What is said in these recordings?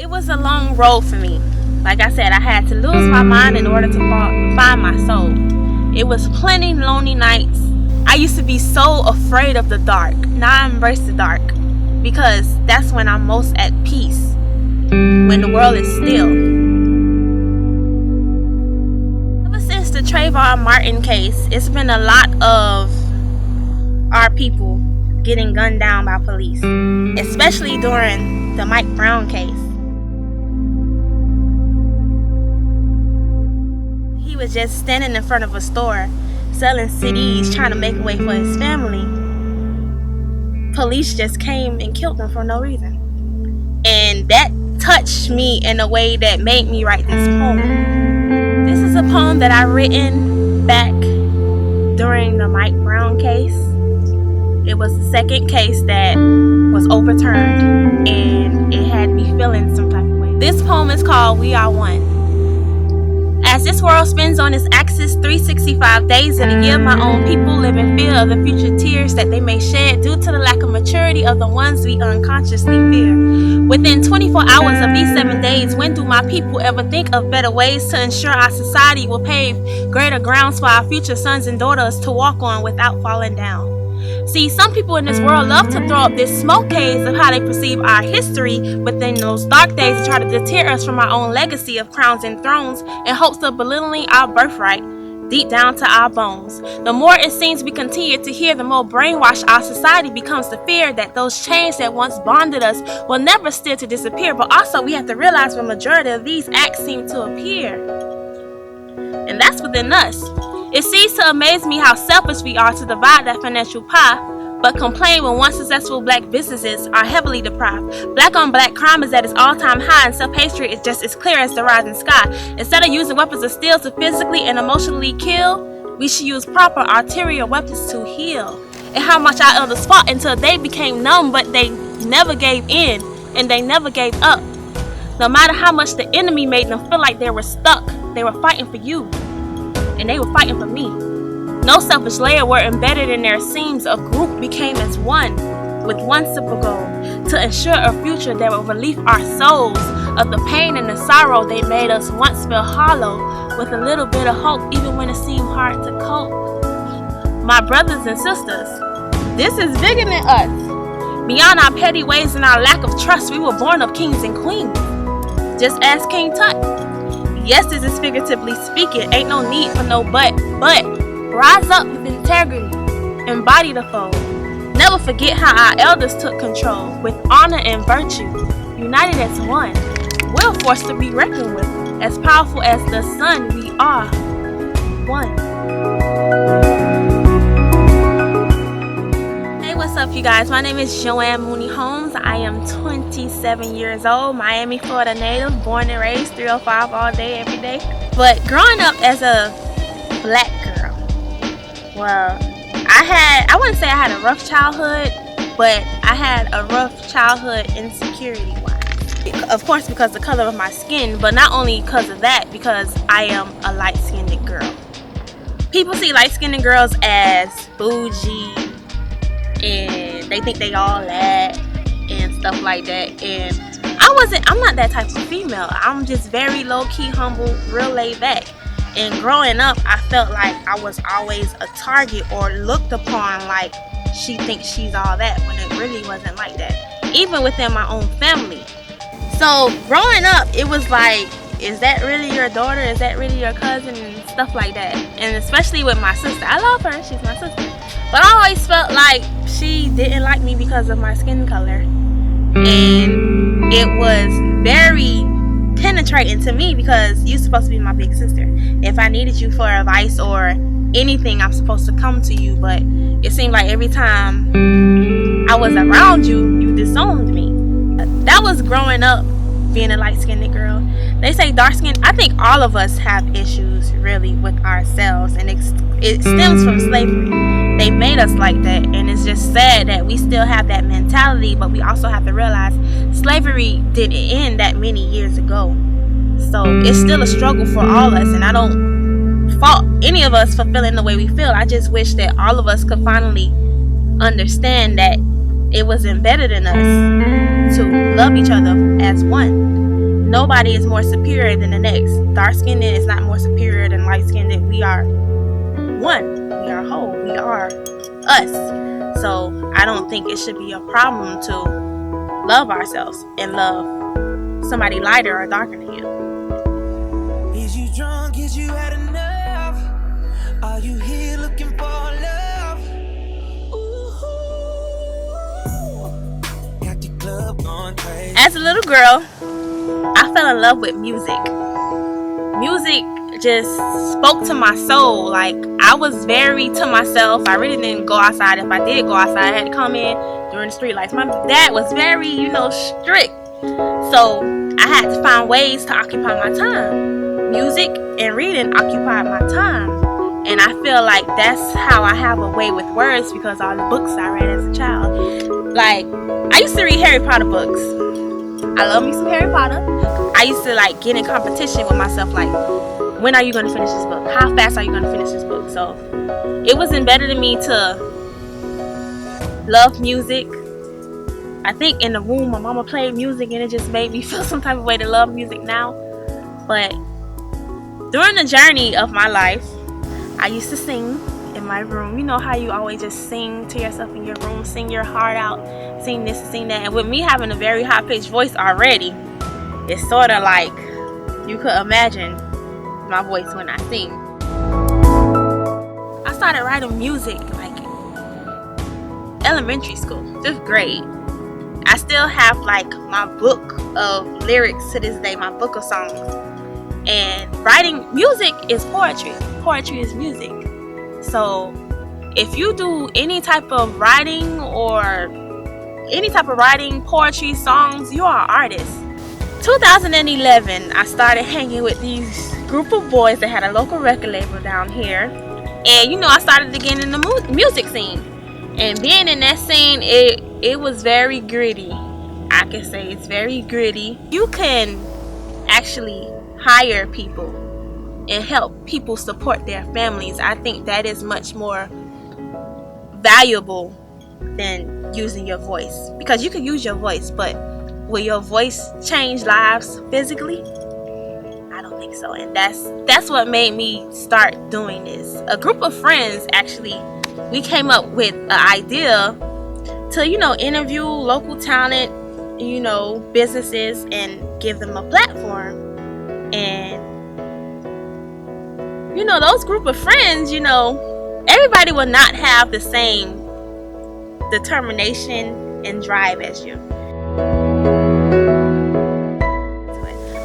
It was a long road for me. Like I said, I had to lose my mind in order to find my soul. It was plenty lonely nights. I used to be so afraid of the dark. Now I embrace the dark because that's when I'm most at peace, when the world is still. Ever since the Trayvon Martin case, it's been a lot of our people getting gunned down by police, especially during the Mike Brown case. He was just standing in front of a store selling CDs, trying to make a way for his family. Police just came and killed him for no reason. And that touched me in a way that made me write this poem. This is a poem that I written back during the Mike Brown case. It was the second case that was overturned, and it had me feeling some type of way. This poem is called We Are One. As this world spins on its axis 365 days in a year, my own people live in fear of the future tears that they may shed due to the lack of maturity of the ones we unconsciously fear. Within 24 hours of these 7 days, when do my people ever think of better ways to ensure our society will pave greater grounds for our future sons and daughters to walk on without falling down? See, some people in this world love to throw up this smoke haze of how they perceive our history within those dark days to try to deter us from our own legacy of crowns and thrones in hopes of belittling our birthright deep down to our bones. The more it seems we continue to hear, the more brainwashed our society becomes to fear that those chains that once bonded us will never still to disappear. But also we have to realize the majority of these acts seem to appear, and that's within us. It seems to amaze me how selfish we are to divide that financial pie, but complain when once successful black businesses are heavily deprived. Black on black crime is at its all-time high, and self-hatred is just as clear as the rising sky. Instead of using weapons of steel to physically and emotionally kill, we should use proper arterial weapons to heal. And how much our elders fought until they became numb, but they never gave in, and they never gave up. No matter how much the enemy made them feel like they were stuck, they were fighting for you. And they were fighting for me. No selfish layer were embedded in their seams. A group became as one, with one simple goal: to ensure a future that will relieve our souls of the pain and the sorrow they made us once feel hollow, with a little bit of hope even when it seemed hard to cope. My brothers and sisters, this is bigger than us. Beyond our petty ways and our lack of trust, we were born of kings and queens. Just ask King Tut. Yes, this is figuratively speaking, ain't no need for no but rise up with integrity, embody the fold. Never forget how our elders took control with honor and virtue. United as one, we're a force to be reckoned with. As powerful as the sun, we are one. Hey, what's up, you guys? My name is Joann MOONIE Holmes. I am 27 years old, Miami, Florida native, born and raised 305 all day, every day. But growing up as a black girl, well, I wouldn't say I had a rough childhood, but I had a rough childhood insecurity-wise. Of course, because of the color of my skin, but not only because of that, because I am a light-skinned girl. People see light-skinned girls as bougie, and they think they all that and stuff like that. And I'm not that type of female. I'm just very low-key, humble, real laid back. And growing up, I felt like I was always a target or looked upon like she thinks she's all that, when it really wasn't like that, even within my own family. So growing up, it was like, is that really your daughter? Is that really your cousin? And stuff like that. And especially with my sister. I love her, she's my sister. But I always felt like she didn't like me because of my skin color. And it was very penetrating to me because you're supposed to be my big sister. If I needed you for advice or anything, I'm supposed to come to you. But it seemed like every time I was around you, you disowned me. That was growing up, being a light-skinned girl. They say dark-skinned. I think all of us have issues really with ourselves, and it stems from slavery. They made us like that, and it's just sad that we still have that mentality. But we also have to realize slavery didn't end that many years ago, so it's still a struggle for all of us. And I don't fault any of us for feeling the way we feel. I just wish that all of us could finally understand that it was embedded in us to love each other as one. nobody is more superior than the next. Dark skinned is not more superior than light skinned. We are one. We are whole. We are us. So I don't think it should be a problem to love ourselves and love somebody lighter or darker than you. Is you drunk? Is you had enough? Are you here looking for love? Ooh, got the club going crazy. As a little girl, I fell in love with music. Music just spoke to my soul. Like, I was very to myself. I really didn't go outside. If I did go outside, I had to come in during the street lights. My dad was very, strict. So I had to find ways to occupy my time. Music and reading occupied my time. And I feel like that's how I have a way with words, because all the books I read as a child. Like, I used to read Harry Potter books. I love me some Harry Potter. I used to get in competition with myself, like, when are you going to finish this book? How fast are you going to finish this book? So it wasn't better to me to love music. I think in the womb my mama played music and it just made me feel some type of way to love music now. But during the journey of my life, I used to sing in my room. You know how you always just sing to yourself in your room, sing your heart out, sing this and sing that. And with me having a very high-pitched voice already, it's sort of like you could imagine my voice when I sing. I started writing music like elementary school, 5th grade. I still have my book of lyrics to this day, my book of songs. And writing music is poetry. Poetry is music. So if you do any type of writing poetry, songs, you are an artist. 2011, I started hanging with these group of boys that had a local record label down here. And I started to get in the music scene. And being in that scene, it was very gritty. I can say it's very gritty. You can actually hire people and help people support their families. I think that is much more valuable than using your voice, because you can use your voice, but will your voice change lives physically? I don't think so. And that's what made me start doing this. A group of friends, actually, we came up with an idea to interview local talent, businesses, and give them a platform. And those group of friends, everybody will not have the same determination and drive as you.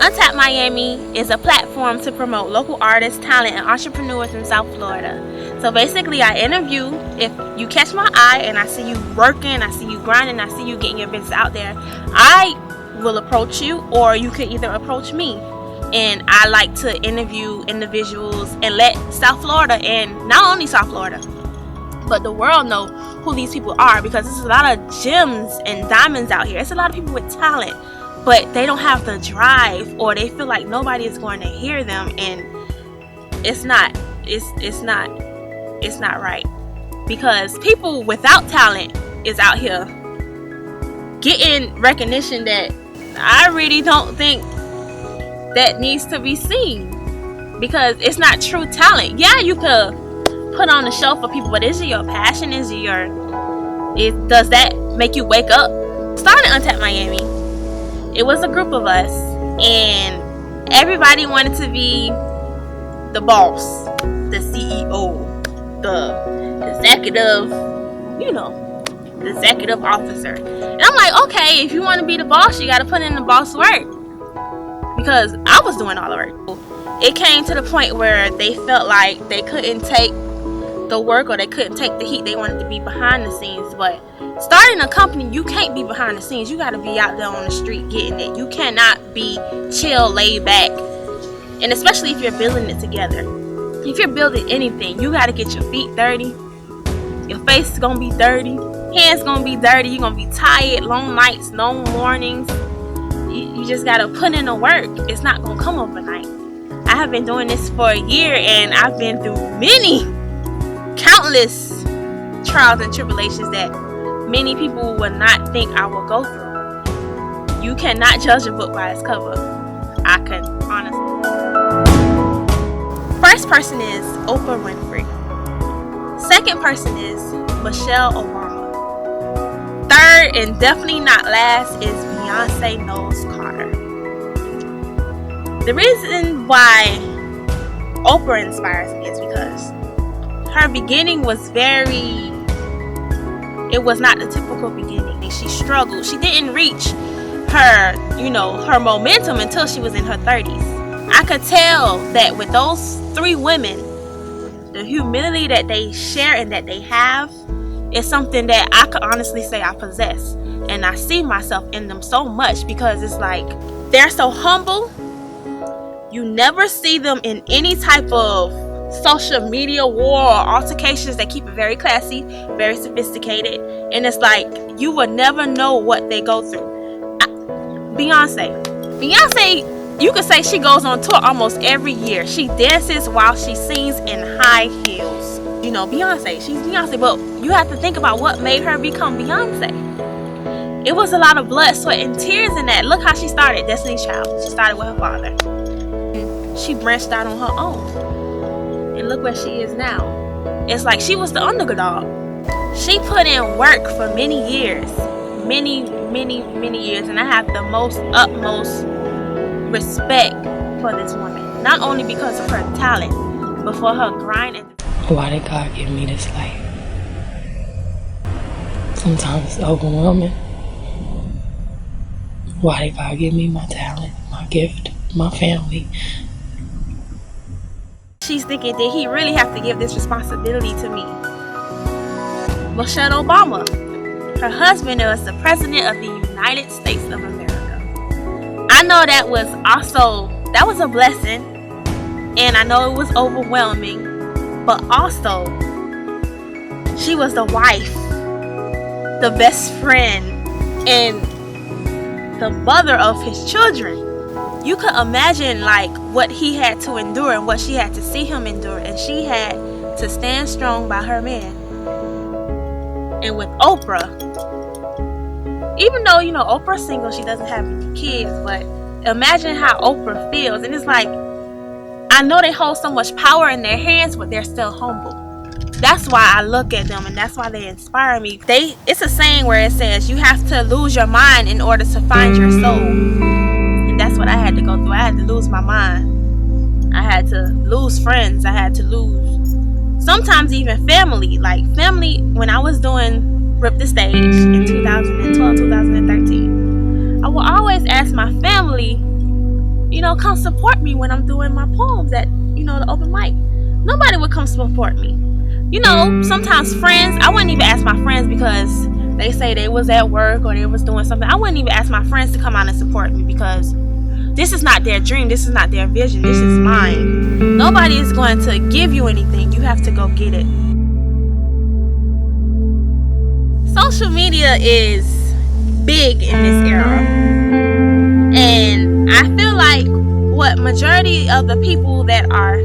Untapped Miami is a platform to promote local artists, talent, and entrepreneurs in South Florida. So basically, I interview. If you catch my eye and I see you working, I see you grinding, I see you getting your business out there, I will approach you, or you could either approach me. And I like to interview individuals and let South Florida, and not only South Florida, but the world, know who these people are, because there's a lot of gems and diamonds out here. It's a lot of people with talent, but they don't have the drive, or they feel like nobody is going to hear them, and it's not right, because people without talent is out here getting recognition that I really don't think that needs to be seen, because it's not true talent. Yeah, you could put on a show for people, but is it your passion? Does that make you wake up? Started Untapped Miami. It was a group of us, and everybody wanted to be the boss, the CEO, the executive, the executive officer. And I'm like, okay, if you want to be the boss, you got to put in the boss work. Because I was doing all the work. It came to the point where they felt like they couldn't take the work, or they couldn't take the heat. They wanted to be behind the scenes. But starting a company, you can't be behind the scenes. You got to be out there on the street getting it. You cannot be chill, laid back. And especially if you're building it together. If you're building anything, you got to get your feet dirty. Your face is going to be dirty. Hands going to be dirty. You're going to be tired. Long nights, long mornings. You just got to put in the work. It's not going to come overnight. I have been doing this for a year, and I've been through countless trials and tribulations that many people would not think I will go through. You cannot judge a book by its cover. I could honestly. First person is Oprah Winfrey. Second person is Michelle Obama. Third, and definitely not last, is Beyonce Knowles Carter. The reason why Oprah inspires me is because her beginning was it was not the typical beginning. She struggled. She didn't reach her momentum until she was in her 30s. I could tell that with those three women, the humility that they share and that they have is something that I could honestly say I possess. And I see myself in them so much because it's like they're so humble. You never see them in any type of social media war or altercations. They keep it very classy, very sophisticated. And it's like you would never know what they go through. Beyonce, you could say she goes on tour almost every year. She dances while she sings in high heels. Beyonce, she's Beyonce, but you have to think about what made her become Beyonce. It was a lot of blood, sweat, and tears in that. Look how she started, Destiny's Child. She started with her father. She branched out on her own. And look where she is now. It's like she was the underdog. She put in work for many years. Many years, and I have the utmost respect for this woman, not only because of her talent, but for her grind. Why did God give me this life? Sometimes it's overwhelming. Why did God give me my talent, my gift, my family? She's thinking, did he really have to give this responsibility to me? Michelle Obama. Her husband was the president of the United States of America. I know that was a blessing, and I know it was overwhelming, but also she was the wife, the best friend, and the mother of his children. You could imagine what he had to endure and what she had to see him endure, and she had to stand strong by her man. And with Oprah, even though Oprah's single, she doesn't have any kids, but imagine how Oprah feels. And it's like, I know they hold so much power in their hands, but they're still humble. That's why I look at them, and that's why they inspire me. It's a saying where it says you have to lose your mind in order to find your soul. And that's what I had to go through. I had to lose my mind. I had to lose friends. I had to lose sometimes even family. Family, when I was doing Rip the Stage in 2012, 2013, I will always ask my family, come support me when I'm doing my poems at, the open mic. Nobody would come support me. Sometimes friends, I wouldn't even ask my friends because they say they was at work or they was doing something. I wouldn't even ask my friends to come out and support me because this is not their dream. This is not their vision. This is mine. Nobody is going to give you anything. You have to go get it. Social media is big in this era. And I feel like what majority of the people that are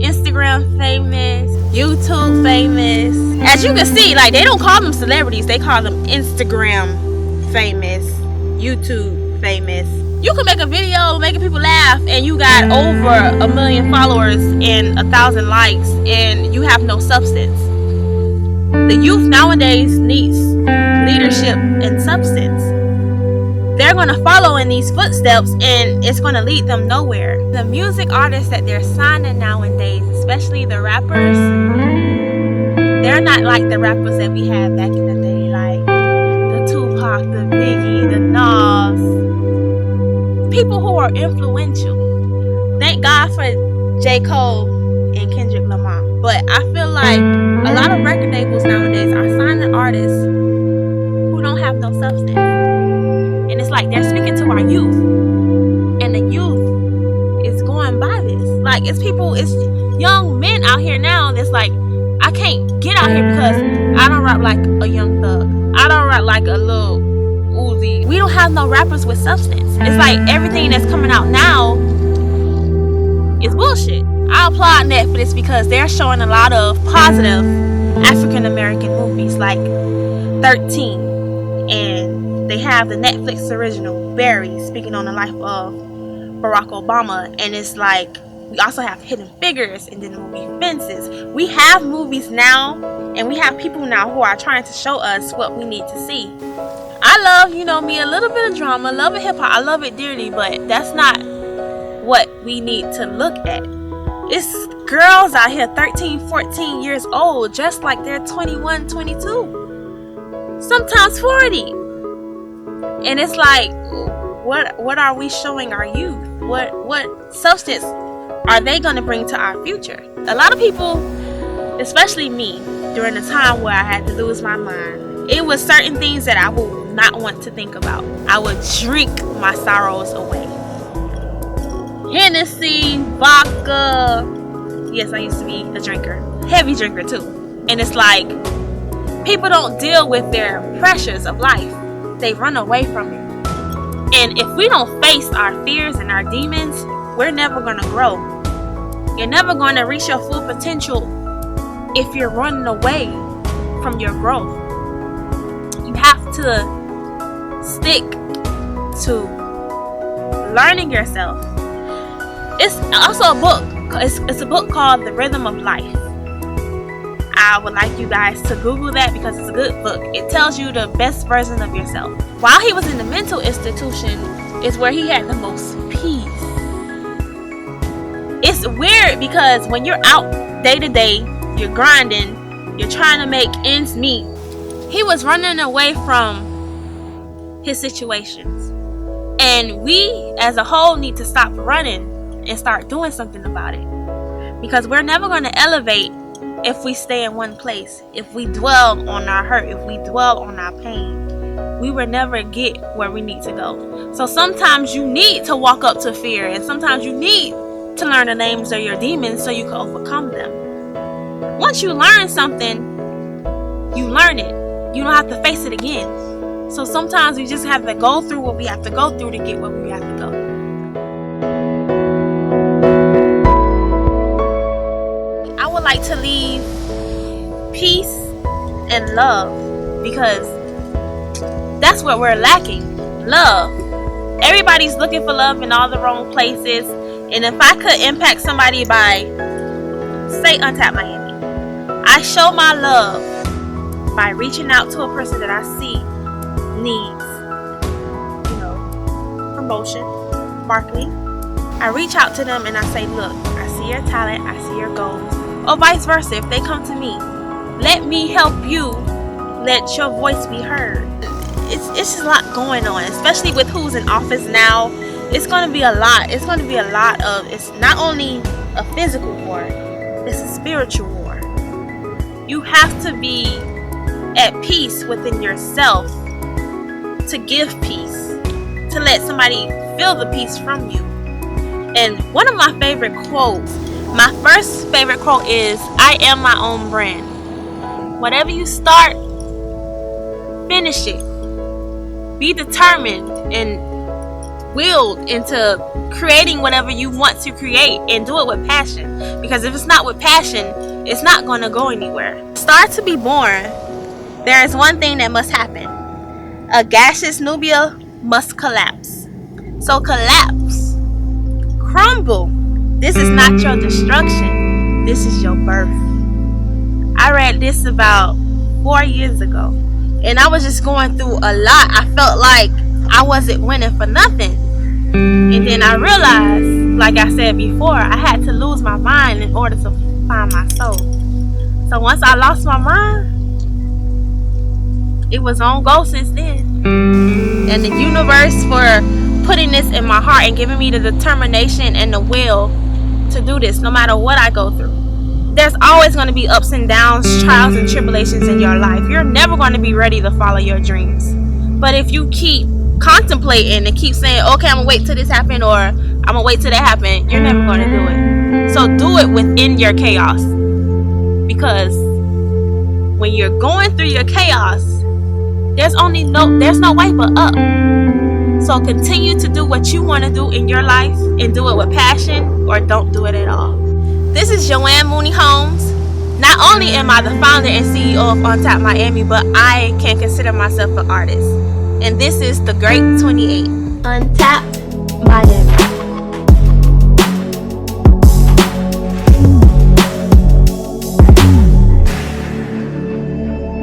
Instagram famous, YouTube famous, as you can see, they don't call them celebrities. They call them Instagram famous, YouTube famous. You can make a video making people laugh and you got over 1 million followers and 1,000 likes and you have no substance. The youth nowadays needs leadership and substance. They're going to follow in these footsteps and it's going to lead them nowhere. The music artists that they're signing nowadays, especially the rappers, they're not like the rappers that we had back in the day, like the Tupac, the Biggie, the Nas. People who are influential. Thank God for J. Cole and Kendrick Lamar. But I feel like a lot of record labels nowadays are signing artists who don't have no substance. And it's like they're speaking to our youth. And the youth is going by this. It's young men out here now that's like, I can't get out here because I don't rap like a Young Thug. I don't rap like a little Uzi. We don't have no rappers with substance. It's like everything that's coming out now is bullshit. I applaud Netflix because they're showing a lot of positive African American movies like 13, and they have the Netflix original Barry speaking on the life of Barack Obama, and it's like we also have Hidden Figures, and then the movie Fences. We have movies now, and we have people now who are trying to show us what we need to see. I love, me, a little bit of drama, love it hip hop, I love it dearly, but that's not what we need to look at. It's girls out here 13, 14 years old, just like they're 21, 22, sometimes 40. And it's like, what are we showing our youth? What substance are they going to bring to our future? A lot of people, especially me, during the time where I had to lose my mind, it was certain things that I would not want to think about. I would drink my sorrows away. Hennessy, vodka. Yes, I used to be a drinker. Heavy drinker too. And it's like, people don't deal with their pressures of life. They run away from it. And if we don't face our fears and our demons, we're never going to grow. You're never going to reach your full potential if you're running away from your growth. You have to stick to learning yourself. It's also a book. It's a book called The Rhythm of Life. I would like you guys to Google that because it's a good book. It tells you the best version of yourself. While he was in the mental institution is where he had the most peace. It's weird because when you're out day to day, you're grinding, you're trying to make ends meet. He was running away from his situations. And we as a whole need to stop running and start doing something about it. Because we're never going to elevate if we stay in one place, if we dwell on our hurt, if we dwell on our pain. We will never get where we need to go. So sometimes you need to walk up to fear, and sometimes you need to learn the names of your demons so you can overcome them. Once you learn something, you learn it. You don't have to face it again. So sometimes we just have to go through what we have to go through to get where we have to go. I would like to leave peace and love, because that's what we're lacking. Love. Everybody's looking for love in all the wrong places. And if I could impact somebody by, say, Untapped Miami, I show my love by reaching out to a person that I see needs, promotion, marketing. I reach out to them and I say, look, I see your talent, I see your goals. Or vice versa, if they come to me, let me help you, let your voice be heard. It's just a lot going on, especially with who's in office now. It's going to be a lot. It's going to be a lot of, it's not only a physical war, it's a spiritual war. You have to be at peace within yourself to give peace, to let somebody feel the peace from you. And one of my favorite quotes, my first favorite quote is, I am my own brand. Whatever you start, finish it. Be determined and willed into creating whatever you want to create, and do it with passion. Because if it's not with passion, it's not going to go anywhere. Start to be born, there is one thing that must happen. A gaseous nubia must collapse. So collapse. Crumble. This is not your destruction. This is your birth. I read this about 4 years ago. And I was just going through a lot. I felt like I wasn't winning for nothing. And then I realized, like I said before, I had to lose my mind in order to find my soul. So once I lost my mind, it was on go since then. And the universe for putting this in my heart and giving me the determination and the will to do this, no matter what I go through. There's always going to be ups and downs, trials and tribulations in your life. You're never going to be ready to follow your dreams. But if you keep contemplating and keep saying, okay, I'm going to wait till this happen, or I'm going to wait till that happen, you're never going to do it. So do it within your chaos. Because when you're going through your chaos, there's no way but up. So continue to do what you want to do in your life, and do it with passion, or don't do it at all. This is Joann MOONIE Holmes. Not only am I the founder and CEO of Untapped Miami, but I can consider myself an artist. And this is The Great 28. Untapped.